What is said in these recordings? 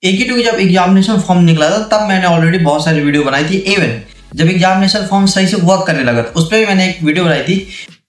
AQ2 की जब examination form निकला था तब मैंने ऑलरेडी बहुत सारी वीडियो बनाई थी। इवन जब एग्जामिनेशन फॉर्म सही से वर्क करने लगा था उस पर भी मैंने एक वीडियो बनाई थी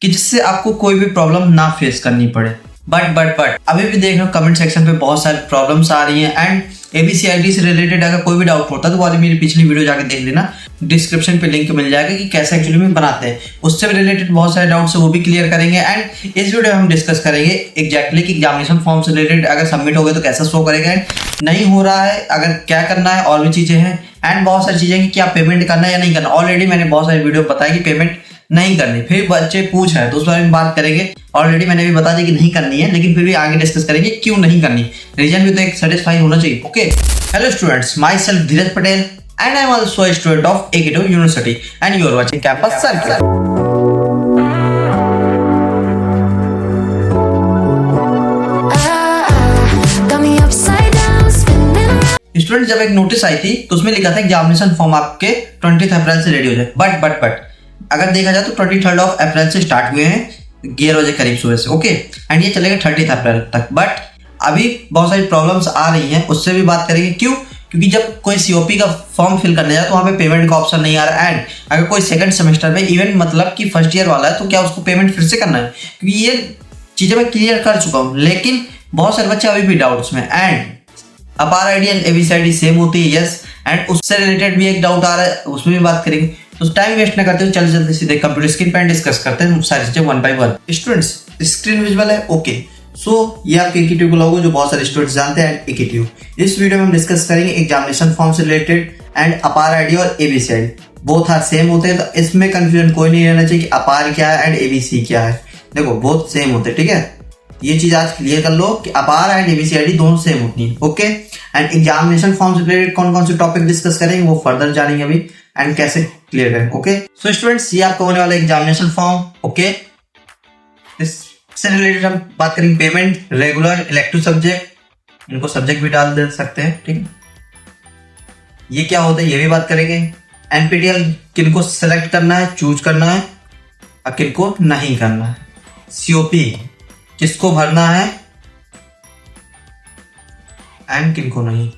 कि जिससे आपको कोई भी प्रॉब्लम ना फेस करनी पड़े। बट अभी भी देख रहे हो कमेंट सेक्शन पे बहुत सारी प्रॉब्लम्स आ रही हैं। एंड ABCID से रिलेटेड अगर कोई भी डाउट होता है तो वाली मेरी पिछली वीडियो जाके देख लेना, डिस्क्रिप्शन पे लिंक मिल जाएगा कि कैसे एक्चुअली में बनाते हैं। उससे रिलेटेड बहुत सारे डाउट्स है वो भी क्लियर करेंगे। एंड इस वीडियो में हम डिस्कस करेंगे एग्जैक्टली कि एग्जामिनेशन फॉर्म से रिलेटेड अगर सबमिट हो गए तो कैसा शो करेगा, नहीं हो रहा है अगर क्या करना है, और भी चीजें हैं। एंड बहुत सारी चीजें कि क्या पेमेंट करना है या नहीं करना। ऑलरेडी मैंने बहुत सारी वीडियो बताई कि पेमेंट नहीं करनी, फिर बच्चे पूछ रहे हैं तो उस बारे में बात करेंगे। ऑलरेडी मैंने भी बता दिया कि नहीं करनी है, लेकिन फिर भी आगे डिस्कस करेंगे क्यों नहीं करनी। रीजन भी तो एक सेटिस्फाई होना चाहिए। Okay, hello students, my self Dheeraj Patel and I am also a student of AQ2 University and you are watching Campus Circle। Student जब एक नोटिस आई थी तो उसमें लिखा था एग्जामिनेशन फॉर्म आपके 20 अप्रैल से रेडी हो जाए। बट अगर देखा जाए तो 23 अप्रैल से स्टार्ट हुए हैं 11 बजे करीब सुबह से। ओके, एंड ये चलेगा 30 अप्रैल तक। बट अभी बहुत सारी प्रॉब्लम्स आ रही हैं, उससे भी बात करेंगे। क्यों? क्योंकि जब कोई COP का फॉर्म फिल करने जाए तो वहाँ पे पेमेंट का ऑप्शन नहीं आ रहा है। एंड अगर कोई सेकंड सेमेस्टर में इवन मतलब कि फर्स्ट ईयर वाला है तो क्या उसको पेमेंट फिर से करना है? क्योंकि ये चीज़ें मैं क्लियर कर चुका हूँ, लेकिन बहुत सारे बच्चे अभी भी डाउट्स में। एंड अपार आईडी एंड ABCID सेम होती है, यस। एंड उससे रिलेटेड भी एक डाउट आ रहा है, उसमें भी बात करेंगे। तो टाइम वेस्ट ना करते हुए चल जल्दी सीधे कंप्यूटर स्क्रीन पर डिस्कस करते हैं सारी चीजें one by one. Students, screen visual है? ओके, सो ये आपके AQ2 को लोगो जो बहुत सारे स्टूडेंट्स जानते हैं AQ2। इस वीडियो में हम डिस्कस करेंगे एग्जामिनेशन फॉर्म से रिलेटेड। एंड अपार आईडी और ABCID बोथ आर सेम होते हैं, तो इसमें कंफ्यूजन कोई नहीं रहना चाहिए कि अपार क्या है एंड ABC क्या है। देखो बोथ सेम होते हैं, ठीक है। ये चीज आज क्लियर कर लो कि अपार एंड ABCID दोनों सेम होती है। ओके, एंड एग्जामिनेशन फॉर्म से रिलेटेड कौन कौन से टॉपिक डिस्कस करेंगे वो फर्दर जानेंगे अभी, एंड कैसे क्लियर करें। ओके, सो स्टूडेंट्स ये आपको होने वाला एग्जामिनेशन फॉर्म। ओके, इससे रिलेटेड हम बात करेंगे पेमेंट, रेगुलर, इलेक्टिव सब्जेक्ट, इनको सब्जेक्ट भी डाल दे सकते हैं, ठीक है। ये क्या होता है ये भी बात करेंगे। NPTEL किनको सेलेक्ट करना है, चूज करना है, और किनको नहीं करना है। COP किसको भरना है एंड किनको नहीं।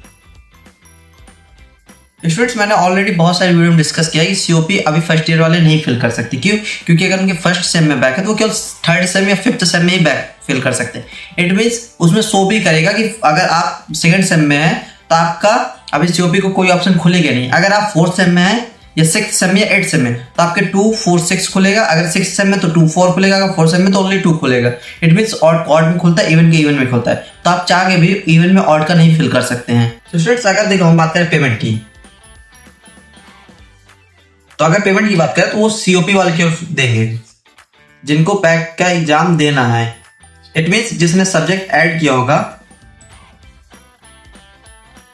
स्टूडेंट्स मैंने ऑलरेडी बहुत सारी वीडियो में डिस्कस किया कि COP अभी फर्स्ट ईयर वाले नहीं फिल कर सकते। क्यों? क्योंकि अगर उनके फर्स्ट सेम में बैक है तो वो केवल थर्ड सेम या फिफ्थ सेम में ही बैक फिल कर सकते हैं। इट मीन्स उसमें शो भी करेगा कि अगर आप सेकंड सेम में हैं तो आपका अभी COP को कोई ऑप्शन खुलेगा नहीं। अगर आप फोर्थ सेम में हैं या सिक्स सेम या एट सेम में तो आपके 2 4 6 खुलेगा। अगर सिक्स सेम में तो 2 4 खुलेगा, अगर फोर्थ सेम में तो ओनली 2 खुलेगा। इट मीन्स ऑड में खुलता है, इवन के इवन में खुलता है। तो आप चाह के भी इवन में ऑड का नहीं फिल कर सकते हैं। तो स्टूडेंट्स अगर देखो हम बात करें पेमेंट की, तो अगर पेमेंट की बात करें तो वो COP वाले केवल देंगे जिनको पैक का एग्जाम देना है। इट मीन्स जिसने सब्जेक्ट ऐड किया होगा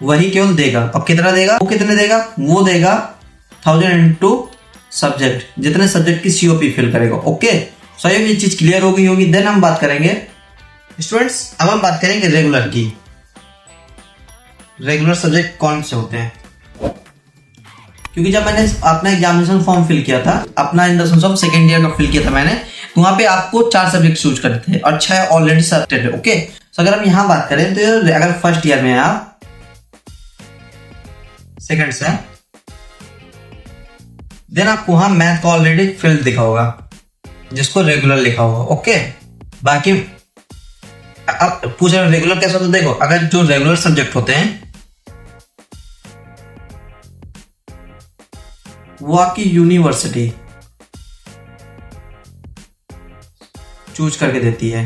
वही केवल देगा। अब कितना देगा? वो कितने देगा? वो देगा 1000 इंटू सब्जेक्ट, जितने सब्जेक्ट की COP फिल करेगा। ओके, सो ये चीज क्लियर हो गई होगी। देन हम बात करेंगे स्टूडेंट्स, अब हम बात करेंगे रेगुलर की। रेगुलर सब्जेक्ट कौन से होते हैं? क्योंकि जब मैंने अपना एग्जामिनेशन फॉर्म फिल किया था, अपना in the sense of second year का फिल किया था मैंने, तो वहाँ पे आपको 4 सब्जेक्ट चूज करने थे और 6 ऑलरेडी सब्जेक्ट है। ओके, सो अगर हम यहाँ बात करें तो अगर फर्स्ट ईयर में है आप सेकेंड से, देन आपको वहां मैथ का ऑलरेडी फील्ड दिखा होगा जिसको रेगुलर लिखा होगा। ओके, बाकी अब पूछ रहे रेगुलर कैसा? तो देखो अगर जो रेगुलर सब्जेक्ट होते हैं वो आपकी यूनिवर्सिटी चूज करके देती है,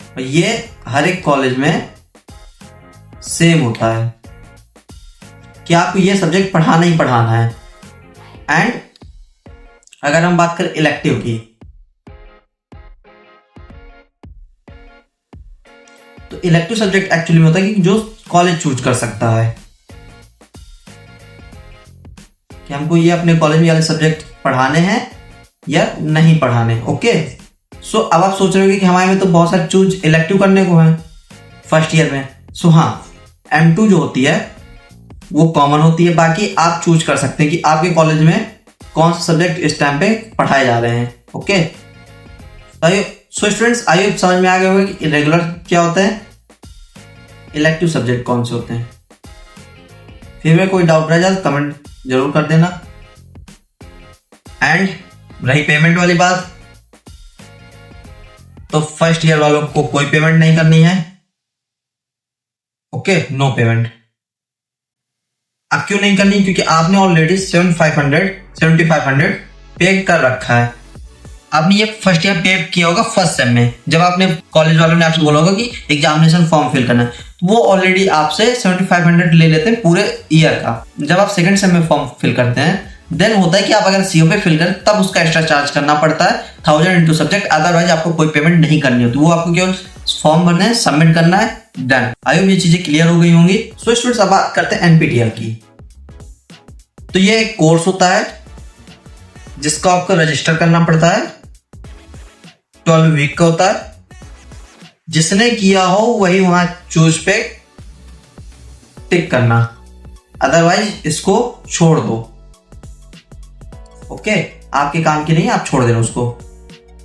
और ये हर एक कॉलेज में सेम होता है कि आपको ये सब्जेक्ट पढ़ाना ही पढ़ाना है। एंड अगर हम बात करें इलेक्टिव की, तो इलेक्टिव सब्जेक्ट एक्चुअली में होता है कि जो कॉलेज चूज कर सकता है कि हमको ये अपने कॉलेज में वाले सब्जेक्ट पढ़ाने हैं या नहीं पढ़ाने। ओके, सो अब आप सोच रहे हो कि हमारे में तो बहुत सारे चूज इलेक्टिव करने को है फर्स्ट ईयर में। सो हाँ, M2 जो होती है वो कॉमन होती है, बाकी आप चूज कर सकते हैं कि आपके कॉलेज में कौन सा सब्जेक्ट इस टाइम पे पढ़ाए जा रहे हैं। ओके, सो स्टूडेंट्स आइए समझ में आ गया होगा कि रेगुलर क्या होता है इलेक्टिव सब्जेक्ट कौन से होते हैं। फिर में कोई डाउट रह जाए तो कमेंट जरूर कर देना। एंड रही पेमेंट वाली बात, तो फर्स्ट ईयर वालों को कोई पेमेंट नहीं करनी है। Okay, no payment. अब क्यों नहीं करनी? क्योंकि आपने ऑलरेडी 7500 पे कर रखा है। आपने ये फर्स्ट ईयर पे किया होगा फर्स्ट सेम में, जब आपने कॉलेज वालों ने आपसे बोला होगा कि एग्जामिनेशन फॉर्म फिल करना है, तो वो ऑलरेडी आपसे 7500 ले लेते हैं पूरे ईयर का। जब आप सेकंड सेम में फॉर्म फिल करते हैं, देन होता है कि आप अगर सीओ पे फिल करें तब उसका एक्स्ट्रा चार्ज करना पड़ता है 1000 इंटू सब्जेक्ट, अदरवाइज आपको कोई पेमेंट नहीं करनी होती। वो आपको केवल फॉर्म भरना है, सबमिट करना है, डन। आई होप ये चीजें क्लियर हो गई होंगी। सो स्टूडेंट्स, अब बात करते हैं एनपीटीईएल की। तो ये एक कोर्स होता है जिसको आपको रजिस्टर करना पड़ता है, 12 वीक का होता है। जिसने किया हो वही वहां चूज पे टिक करना, अदरवाइज इसको छोड़ दो। ओके, आपके काम की नहीं है, आप छोड़ देना उसको।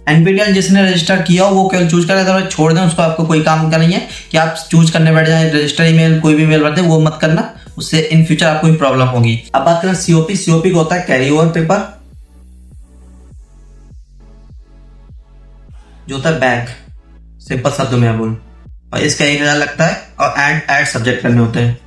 एनपीटीईएल जिसने रजिस्टर किया हो वो केवल चूज करें, अदरवाइज छोड़ दें उसको। आपको कोई काम का नहीं है कि आप चूज करने बैठ जाए, रजिस्टर ईमेल कोई भी मेल भरते वो मत करना, उससे इन फ्यूचर आपको कोई प्रॉब्लम होगी। अब बात करें सीओपी। सीओपी को होता है कैरी ओवर पेपर, जो होता है बैंक, सिंपल शब्दों में बोल, और इसका 1000 लगता है। और ऐड सब्जेक्ट करने होते हैं।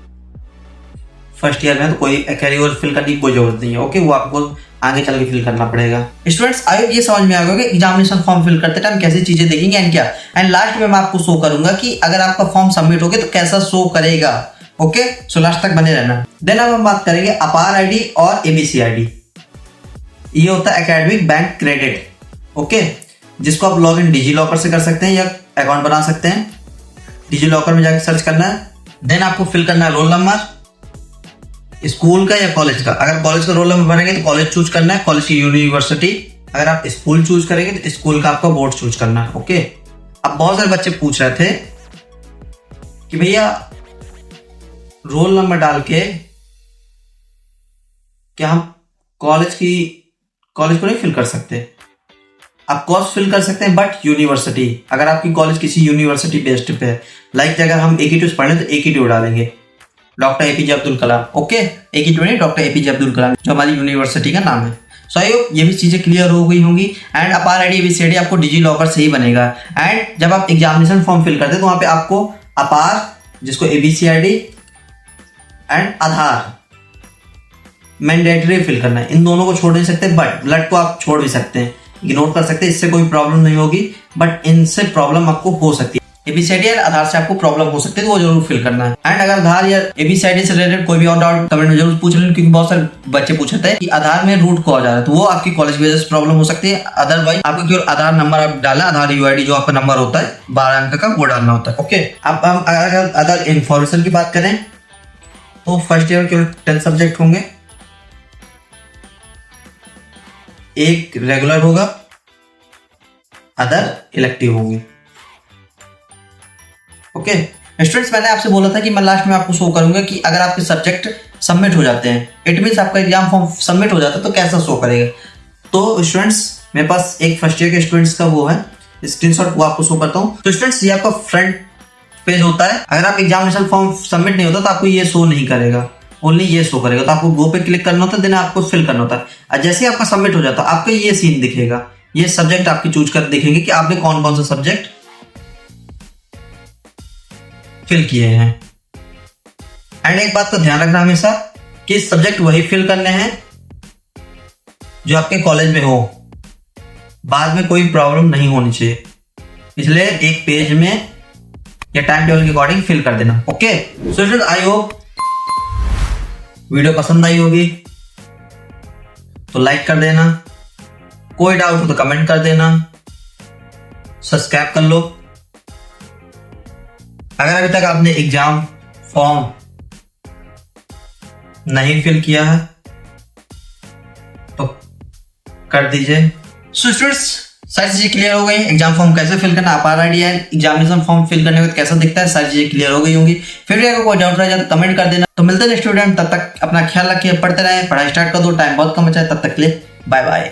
फर्स्ट ईयर में तो कोई कैरी ओवर फिल करने की कोई जरूरत नहीं है। ओके, वो आपको आगे चल के फिल करना पड़ेगा। स्टूडेंट्स, आई होप ये समझ में आ गया कि एग्जामिनेशन फॉर्म फिल करते टाइम कैसी चीजें देखेंगे एंड क्या। एंड लास्ट में मैं आपको शो करूंगा कि अगर आपका फॉर्म सबमिट हो गया तो कैसा शो करेगा। ओके, सो लास्ट तक बने रहना। देन अब हम बात करेंगे अपार आईडी और एबीसी आईडी। ये होता है एकेडमिक बैंक क्रेडिट। ओके, जिसको आप लॉग इन डिजी लॉकर से कर सकते हैं या अकाउंट बना सकते हैं। डिजी लॉकर में जाकर सर्च करना है। देन आपको फिल करना है रोल नंबर, स्कूल का या कॉलेज का। अगर कॉलेज का रोल नंबर भरेंगे तो कॉलेज चूज करना है, कॉलेज की यूनिवर्सिटी। अगर आप स्कूल चूज करेंगे तो स्कूल का आपका बोर्ड चूज करना है। ओके, अब बहुत सारे बच्चे पूछ रहे थे कि भैया रोल नंबर डाल के क्या हम कॉलेज को नहीं फिल कर सकते? आप कोर्स फिल कर सकते हैं, बट यूनिवर्सिटी, अगर आपकी कॉलेज किसी यूनिवर्सिटी बेस्ड पे है, लाइक अगर हम AKTU पढ़े तो AKTU डालेंगे, doctor APJ Abdul Kalam. Okay, AKTU नहीं, डॉक्टर APJ अब्दुल कलाम जो हमारी यूनिवर्सिटी का नाम है। सो आई होप ये भी चीजें क्लियर हो गई होंगी। एंड अपार आईडी एबीसी आईडी आपको डिजी लॉकर से ही बनेगा। एंड जब आप एग्जामिनेशन फॉर्म फिल करते हैं तो वहां पे आपको अपार, जिसको ABC ID and Aadhaar mandatory fill करना है। इन दोनों को छोड़ नहीं सकते, बट ब्लड को आप छोड़ भी सकते हैं, इग्नोर कर सकते हैं, इससे कोई प्रॉब्लम नहीं होगी। बट इनसे प्रॉब्लम आपको हो सकती है। एबीसीआईडी और आधार से आपको प्रॉब्लम हो सकती है, तो वो जरूर फिल करना है। एंड अगर आधार या एबीसीआईडी से रिलेटेड कोई भी और डाउट कमेंट में जरूर पूछ लें, क्योंकि बहुत सारे बच्चे पूछते हैं कि आधार में रूट कॉज आ रहा है, तो वो आपकी कॉलेज की वजह से प्रॉब्लम हो सकती है। अदरवाइज आपको केवल आधार नंबर आप डालना, आधार यूआईडी जो आपका नंबर होता है 12 अंक का, वो डालना होता है। ओके, अब हम अगर अदर इन्फॉर्मेशन की बात करें तो फर्स्ट ईयर केवल 10 सब्जेक्ट होंगे, एक रेगुलर होगा, अदर इलेक्टिव होंगे। ओके स्टूडेंट्स, मैंने आपसे बोला था कि मैं लास्ट में आपको शो करूंगा कि अगर आपके सब्जेक्ट सबमिट हो जाते हैं, इट मींस आपका एग्जाम फॉर्म सबमिट हो जाता है, तो कैसा शो करेगा। तो स्टूडेंट्स, मेरे पास एक फर्स्ट ईयर के स्टूडेंट्स का वो है स्क्रीनशॉट, वो आपको शो करता हूँ। तो स्टूडेंट्स, ये आपका फ्रंट पेज होता है। अगर आप एग्जामिनेशन फॉर्म सबमिट नहीं होता तो आपको ये शो नहीं करेगा, ओनली ये शो करेगा। तो आपको गो पे क्लिक करना होता है, देन आपको फिल करना होता है। और जैसे ही आपका सबमिट हो जाता है, आपको ये सीन दिखेगा, ये सब्जेक्ट आपकी चूज कर दिखेंगे कि आपने कौन कौन सा सब्जेक्ट फिल किए हैं। एंड एक बात का ध्यान रखना हमेशा कि सब्जेक्ट वही फिल करने हैं जो आपके कॉलेज में हो, बाद में कोई प्रॉब्लम नहीं होनी चाहिए, इसलिए एक पेज में या टाइम टेबल के अकॉर्डिंग फिल कर देना। Okay so student, I hope video पसंद आई होगी, तो लाइक कर देना, कोई डाउट हो तो कमेंट कर देना, सब्सक्राइब कर लो। अगर अभी तक आपने एग्जाम फॉर्म नहीं फिल किया है तो कर दीजिए। सो स्टूडेंट्स, सारी चीजें क्लियर हो गई। एग्जाम फॉर्म कैसे फिल करना, अपार आईडी है, एग्जामिनेशन फॉर्म फिल करने के बाद कैसा दिखता है, सारी चीजें क्लियर हो गई होंगी। फिर भी अगर कोई डाउट रह जाए तो कमेंट कर देना। तो मिलते हैं स्टूडेंट, तब तक अपना ख्याल रखिए, पढ़ते रहें, पढ़ाई स्टार्ट कर दो, टाइम बहुत कम बचा है। तब तक के लिए बाय बाय।